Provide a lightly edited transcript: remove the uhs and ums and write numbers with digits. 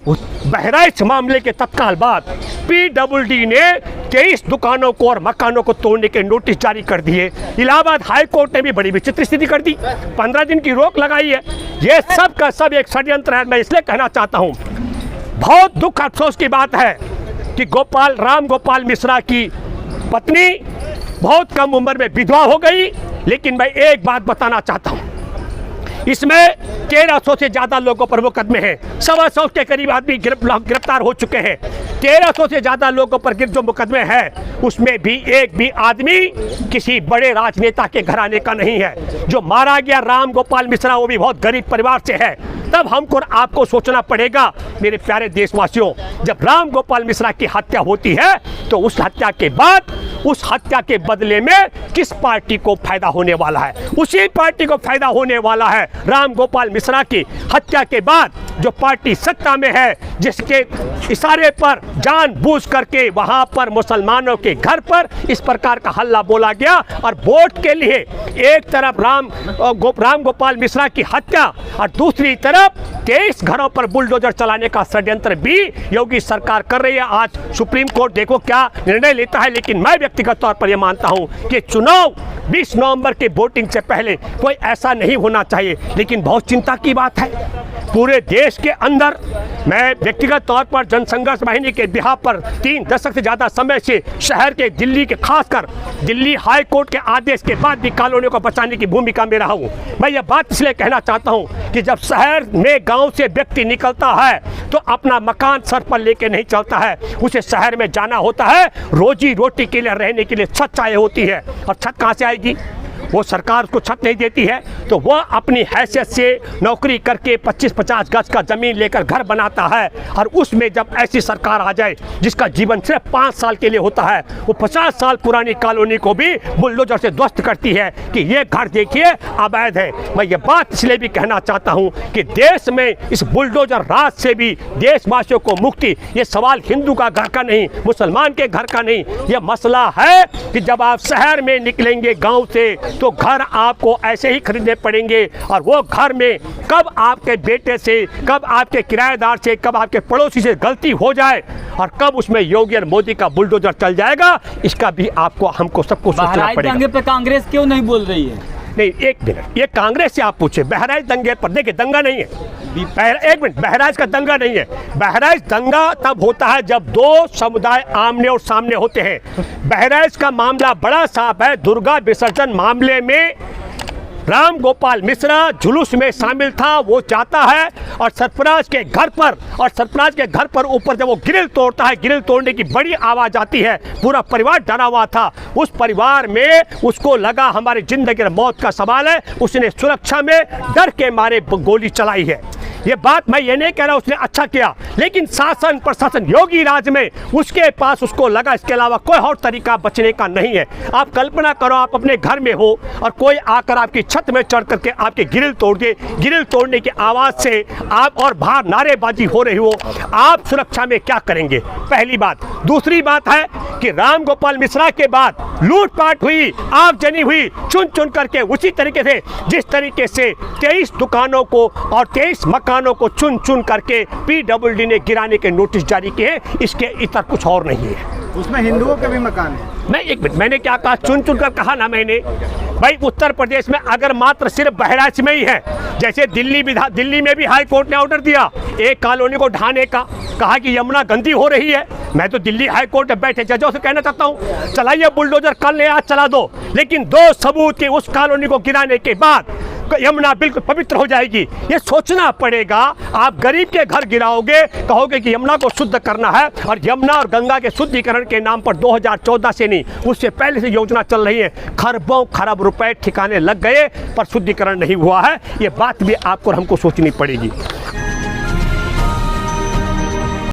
बहराइच मामले के तत्काल बाद PWD ने 23 दुकानों को और मकानों को तोड़ने के नोटिस जारी कर दिए। इलाहाबाद हाई कोर्ट ने भी बड़ी विचित्र स्थिति कर दी, 15 दिन की रोक लगाई है। ये सब का सब एक षड्यंत्र है। मैं इसलिए कहना चाहता हूँ, बहुत दुख अफसोस की बात है कि राम गोपाल मिश्रा की पत्नी बहुत कम उम्र में विधवा हो गई। लेकिन मैं एक बात बताना चाहता हूँ, इसमें 1300 से ज़्यादा लोगों पर मुकदमे हैं, 125 के करीब आदमी गिरफ्तार हो चुके हैं। 1300 से ज़्यादा लोगों पर जो मुकदमे हैं उसमें भी एक भी आदमी किसी बड़े राजनेता के घराने का नहीं है। जो मारा गया राम गोपाल मिश्रा वो भी बहुत गरीब परिवार से है। तब हमको आपको सोचना पड़ेगा मेरे प्यारे देशवासियों, जब राम गोपाल मिश्रा की हत्या होती है तो उस हत्या के बाद उस हत्या के बदले में किस पार्टी को फायदा होने वाला है? उसी पार्टी को फायदा होने वाला है। राम गोपाल मिश्रा की हत्या के बाद जो पार्टी सत्ता में है, जिसके इशारे पर जानबूझ करके वहां पर मुसलमानों के घर पर इस प्रकार का हल्ला बोला गया और वोट के लिए एक तरफ राम गोपाल मिश्रा की हत्या और दूसरी तरफ 23 घरों पर बुलडोजर चलाने का षड्यंत्र भी योगी सरकार कर रही है। आज सुप्रीम कोर्ट देखो क्या निर्णय लेता है। लेकिन मैं व्यक्तिगत तौर पर यह मानता हूं कि चुनाव 20 नवंबर के वोटिंग से पहले कोई ऐसा नहीं होना चाहिए। लेकिन बहुत चिंता की बात है, पूरे देश के अंदर मैं व्यक्तिगत तौर पर जनसंघर्ष वाहिनी के बिहाफ पर 3 दशक से ज़्यादा समय से शहर के दिल्ली के खासकर दिल्ली हाई कोर्ट के आदेश के बाद भी कॉलोनियों को बचाने की भूमिका में रहा हूँ। मैं ये बात इसलिए कहना चाहता हूँ कि जब शहर में गांव से व्यक्ति निकलता है तो अपना मकान सर पर लेके नहीं चलता है, उसे शहर में जाना होता है। रोजी रोटी के लिए रहने के लिए छत चाहिए होती है, और छत कहाँ से आएगी? वो सरकार उसको छत नहीं देती है तो वह अपनी हैसियत से नौकरी करके 25-50 गज का ज़मीन लेकर घर बनाता है। और उसमें जब ऐसी सरकार आ जाए जिसका जीवन सिर्फ 5 साल के लिए होता है, वो 50 साल पुरानी कॉलोनी को भी बुलडोजर से ध्वस्त करती है कि ये घर देखिए अवैध है। मैं ये बात इसलिए भी कहना चाहता हूँ कि देश में इस बुलडोजर राज से भी देशवासियों को मुक्ति, ये सवाल हिंदू का घर का नहीं, मुसलमान के घर का नहीं, यह मसला है कि जब आप शहर में निकलेंगे गाँव से तो घर आपको ऐसे ही खरीदने पड़ेंगे। और वो घर में कब आपके बेटे से, कब आपके किराएदार से, कब आपके पड़ोसी से गलती हो जाए और कब उसमें योगी और मोदी का बुलडोजर चल जाएगा, इसका भी आपको हमको सबको सोचना पड़ेगा। दंगे पे कांग्रेस क्यों नहीं बोल रही है? नहीं, एक मिनट, ये कांग्रेस से आप पूछे। बहराइच दंगे पर देखिए, दंगा नहीं है। एक मिनट, बहराइच का दंगा नहीं है। बहराइच दंगा तब होता है जब 2 समुदाय आमने और सामने होते हैं। बहराइच का मामला बड़ा साफ है। दुर्गा विसर्जन मामले में राम गोपाल मिश्रा जुलूस में शामिल था, वो जाता है और सरफराज के घर पर ऊपर जब वो ग्रिल तोड़ता है, ग्रिल तोड़ने की बड़ी आवाज़ आती है, पूरा परिवार डरा हुआ था। उस परिवार में उसको लगा हमारी जिंदगी और मौत का सवाल है, उसने सुरक्षा में डर के मारे गोली चलाई है। ये बात मैं ये नहीं कह रहा उसने अच्छा किया, लेकिन शासन प्रशासन योगी राज में उसके पास उसको लगा इसके अलावा कोई और तरीका बचने का नहीं है। आप कल्पना करो, आप अपने घर में हो और कोई आकर आपकी छत में चढ़ करके आपके ग्रिल तोड़ दे, ग्रिल तोड़ने की आवाज़ से आप और बाहर नारेबाजी हो रही हो, आप सुरक्षा में क्या करेंगे? पहली बात। दूसरी बात है कि राम गोपाल मिश्रा के बाद लूटपाट हुई, आगजनी हुई, चुन चुन करके उसी तरीके से जिस तरीके से 23 दुकानों को और 23 मकानों को चुन चुन करके PWD ने गिराने के नोटिस जारी किए, इसके इतर कुछ और नहीं है। उसमें हिंदुओं के भी मकान है। मैं एक मिनट, मैंने क्या कहा? चुन चुन कर कहा ना मैंने। भाई उत्तर प्रदेश में अगर मात्र सिर्फ बहराइच में ही है, जैसे दिल्ली में भी हाई कोर्ट ने ऑर्डर दिया एक कॉलोनी को ढाने का, कहा कि यमुना गंदी हो रही है। मैं तो दिल्ली हाई कोर्ट में बैठे जजों से कहना चाहता हूँ, चलाइए बुलडोजर, कल ने आज चला दो, लेकिन 2 सबूत के उस कॉलोनी को गिराने के बाद यमुना बिल्कुल पवित्र हो जाएगी। ये सोचना पड़ेगा। आप गरीब के घर गिराओगे, कहोगे कि यमुना को शुद्ध करना है, और यमुना और गंगा के शुद्धिकरण के नाम पर 2014 से नहीं, उससे पहले से योजना चल रही है। खरबों खरब रुपए ठिकाने लग गए पर शुद्धिकरण नहीं हुआ है। ये बात भी आपको और हमको सोचनी पड़ेगी।